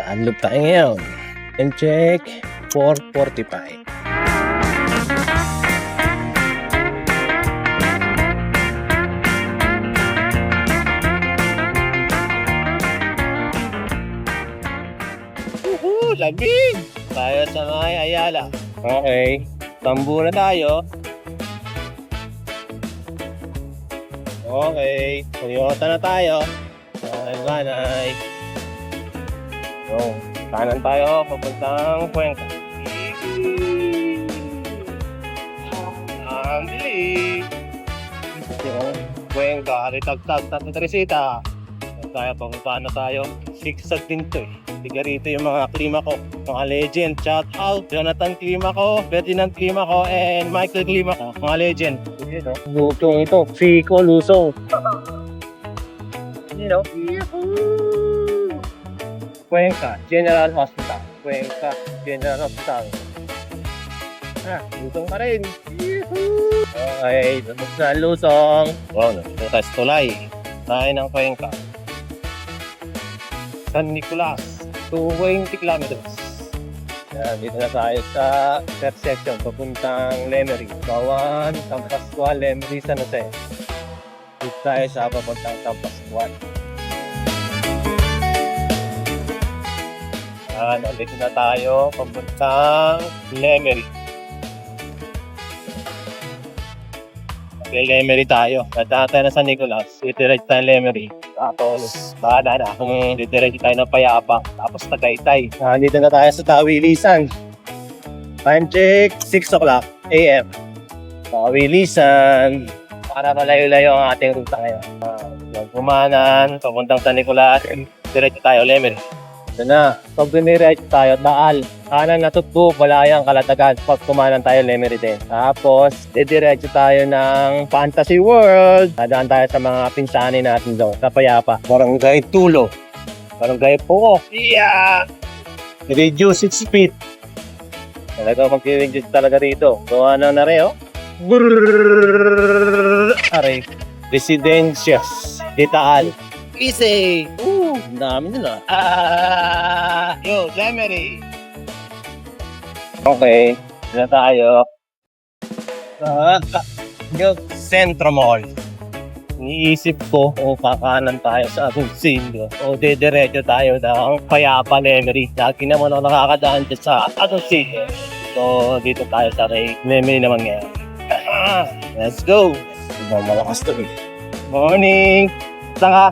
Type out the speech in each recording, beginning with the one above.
Unload tayo ngayon. And check 445. Lamig! Tayo sa may Ayala. Okay. Tambo na tayo. Okay. Toyota na tayo. Banay. So, kanan tayo. Papuntang Cuenca. Ang bilis! Cuenca. Ritag-tag. Santa Teresita. Tayo, papunta na tayo. Sigsag din to eh. Tiga rito yung mga klima ko, mga legend. Shout out, Jonathan klima ko, Ferdinand klima ko, and Michael klima ko, mga legend. Lutong ito, Fico Lusong. You know? Cuenca General Hospital. Cuenca General Hospital. Lusong pa rin. Okay, lumog na Lusong. Wow, nandito tayo sa tulay. Tayo ng Cuenca. San Nicolas. 20 kilometers. Yan, dito na tayo sa third section, papuntang Lemery. Bawan, San Pascual, Lemery, San Jose. Dito tayo sa papuntang San Pascual. Yan, dito na tayo, papuntang Lemery. Okay, Lemery tayo. Dadaan tayo na San Nicolas. Dito tayo Lemery. Tapos, bahala na kung didiretso tayo ng Payapa. Tapos Tagaytay. Dito na tayo sa Tawilisan. Time check, 6 o'clock a.m. Tawilisan. Para malayo-layo ang ating ruta ngayon. Pumanan, papuntang San Nicolas. Diretso tayo, Lemery. Ito na. Pag dumiretso tayo, Daal. Kanan na Tutbo, Balayang, Kalatagan. Pag kumanan tayo, Lemery din. Tapos, diretso tayo ng Fantasy World. Dadaan tayo sa mga pinsani natin doon, sa Payapa. Barangay Tulo. Barangay Puko. Yeah! Reduce its speed. Talaga mag-reduce talaga rito. Gawa na reo. Aray. Residentias. Ditaal. Easy! Ang dami nila. Yo, Lemery. Okay, na tayo. Yung Centro Mall. Iniisip ko kung kakanan tayo sa Agoncillo o didiretso tayo ng Payapa, Lemery. Lagi naman ako nakakadaan dyan sa Agoncillo. So, dito tayo sa Lemery naman ngayon. Let's go! Malakas to eh. Morning! Saan ka?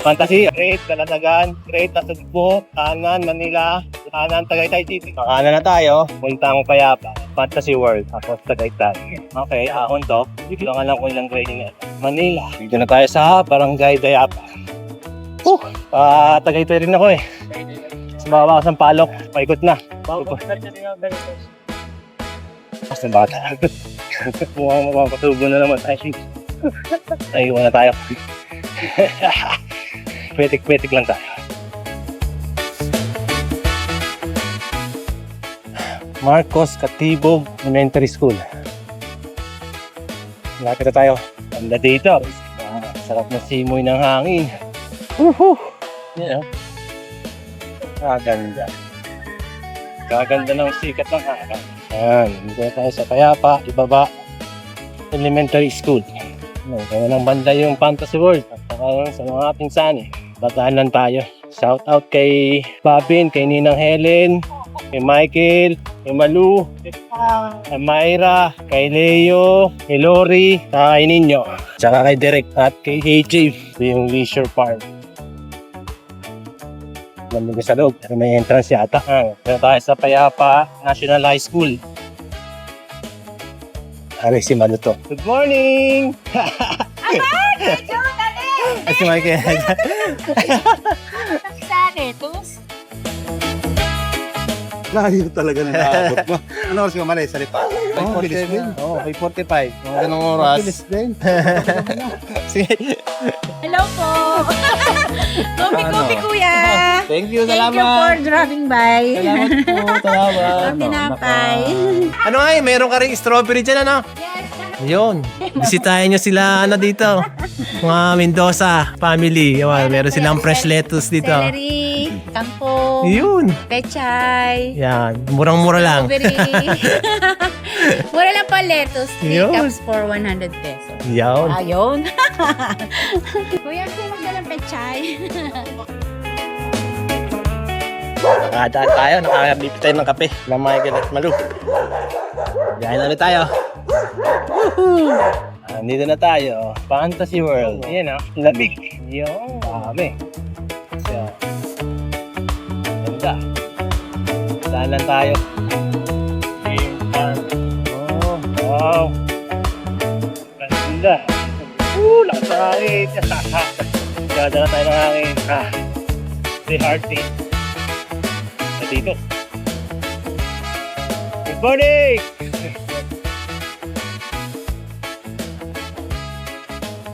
Fantasy, Great, Kalatagan, Great, Nasugbo, Kanan, Manila, Kanan, Tagaytay City. Kanan na tayo, puntang Payapa, Fantasy World, tapos Tagaytay. Okay, ahon to. Kailangan lang ko ilang grading na. Manila. Dito na tayo sa Barangay Dayapa. Tagaytay rin ako eh. Sumama ako sa Palok, paikot na. Basta bata. Mukhang mapapasubo na naman tayo. Ayun na tayo. Petik-petik lang tayo. Marcos Catibog Elementary School. Lapit na tayo. Ganda dito. Sarap na simoy ng hangin. Woohoo! Yan o. Kaganda. Kaganda ng sikat ng hangin. Ayan. Dito tayo sa Payapa. Ibaba. Elementary School. Kaya ng banda yung Fantasy World. At saka sa mga pinsani. Bataan lang tayo. Shout out kay Babin, kay Ninang Helen, kay Michael, kay Malu, kay Myra, kay Leo, kay Lori, kay Ninyo. Tsaka kay Derek at kay AJ. Ito yung leisure park. Lamig sa loob. May entrance yata. Kaya tayo sa Payapa National High School. Ari si Malu to. Good morning! Si Michael. Layo talaga na naabot mo. Ano oras ka malay? Salita? Oh, bilis din. Oo, 5:45. Mga ganong oras. Bilis din. Sige. Hello po! Kopi-kopi kuya! Thank you, Thank you for dropping by. Salamat po, salamat. Tinapay. Ano ay, meron ka rin strawberry dyan, ano? Yes. Yun. Bisitahin nyo sila dito. Mga Mendoza family. Yun, meron silang fresh lettuce dito. Celery, kangkong, Yun. pechay, Yan. Murang-mura lang. strawberry. Mura lang pa lettuce. 3 Yun. cups for 100 pesos. Yun. Ayun. Kuya, gusto mo ng pechay? Nakadaan tayo. Nakabibit tayo ng kape. Ng Michael at Malu. Diyan na ulit tayo. Woohoo! Nandito na tayo. Fantasy World. Ayan o. Lamig. Yung dami. So, ganda. Saan lang tayo? Game farm. Oh, wow. Ganda. Lakas ng hangin. Ganda na tayo ng hangin. The heartbeat. Dito. Good morning!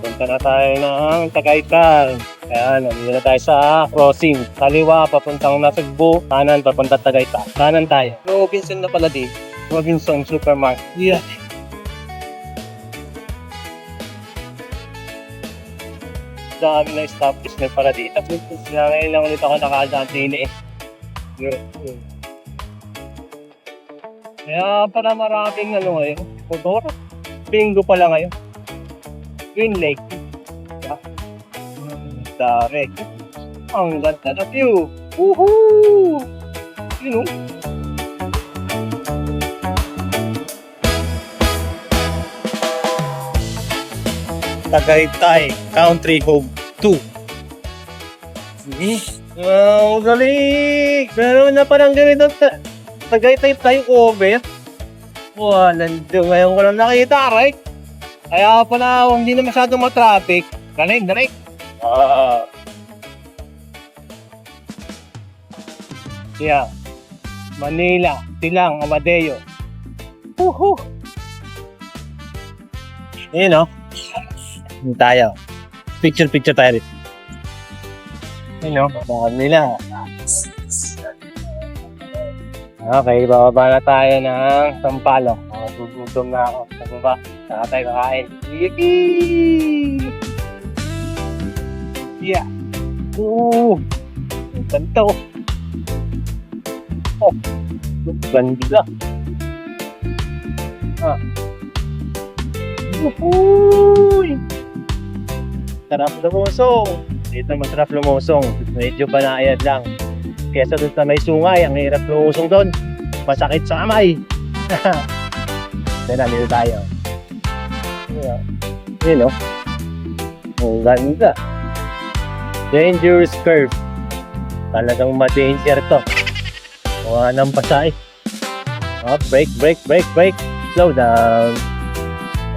Punta na tayo ng Tagaytay. Kaya nandito na tayo sa crossing. Kaliwa, papuntang Nasugbu. Kanan, papunta Tagaytay. Kanan tayo. Robinson na pala dito. Robinson Supermarket. Yeah. Dami na establishment pala dito. Ngayon lang ulit ako nakadaan din eh. Kaya para maraming ngayon, motor. Bingo pala ngayon. Green Lake. Dari. Ang ganda na view. Woohoo! Yun o. Tagaytay Country Home 2. Wow, galing! Pero na parang ganito, Tagaytay tayo cover. Wow, nandun ngayon ko lang nakita, right? Kaya pala, hindi na masyadong matraffic. Galing. Yeah. Manila, Silang, Amadeo. Woohoo! Yun o. Tayo. Picture tayo rin. Yun o, Manila. Okay, bababa na tayo ng Sampaloc. Gugutom na ako. Sa baba, saka tayo kakain. Yippee! Yeah. Ang ganda ko. Oh, ganda. Uhuy! Sarap lumusong. Dito masarap lumusong. Medyo banayad lang. Kesa doon sa may sungay, ang hirap lumusong doon. Masakit sa kamay. Kaya nandito tayo. Yun o. Ang ganda. Dangerous curve. Talagang ma-danger to. Kuha ng pasay. Brake. Slow down.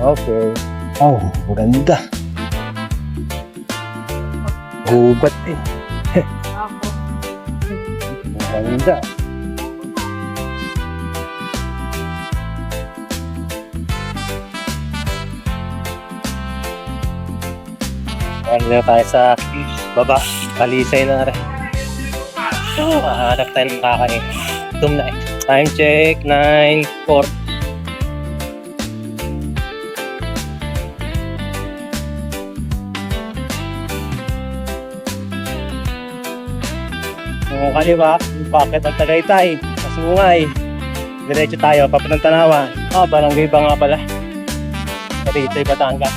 Okay. Oh, ang ganda. Gubat eh. Ang ganda. Ano na tayo sa baba. Kalisay na rin. Hanap tayo ng kakain. Tum na eh. Time check, 9:04. Yung kaliwa, yung packet ng Tagaytay, Masungay. Diretso tayo, papuntang Tanawan. Barangay ba nga pala? Tagaytay, Batangas.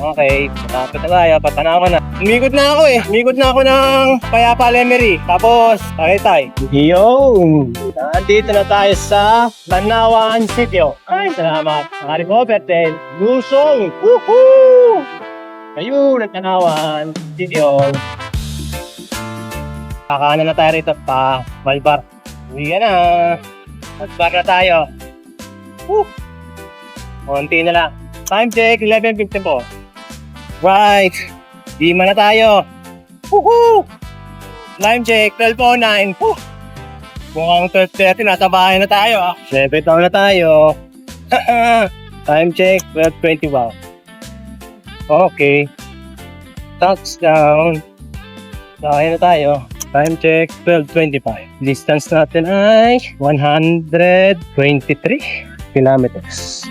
Okay, malapit na tayo, Patanawan na. Umikot na ako eh. Umikot na ako ng Payapa Lemery. Tapos, Tagaytay. Yo! Nandito na tayo sa Tanawan City. Ay, salamat. Nakalimutan din. Lusong! Woohoo! Ayun, Tanawan City. Kakanan na tayo rito pa Malbar. Uwi na. Malbar na tayo. Woo! Konti na lang. Time check, 11:54. Right. Lima na tayo. Woohoo! Time check, 12:09. Woo! Mukhang 12:30, nasa bahay na tayo. Siyempre taon na tayo. Time check, 12:20. Okay. Touchdown. Bahay na tayo. Time check, 12:25. Distance natin ay 123 kilometers.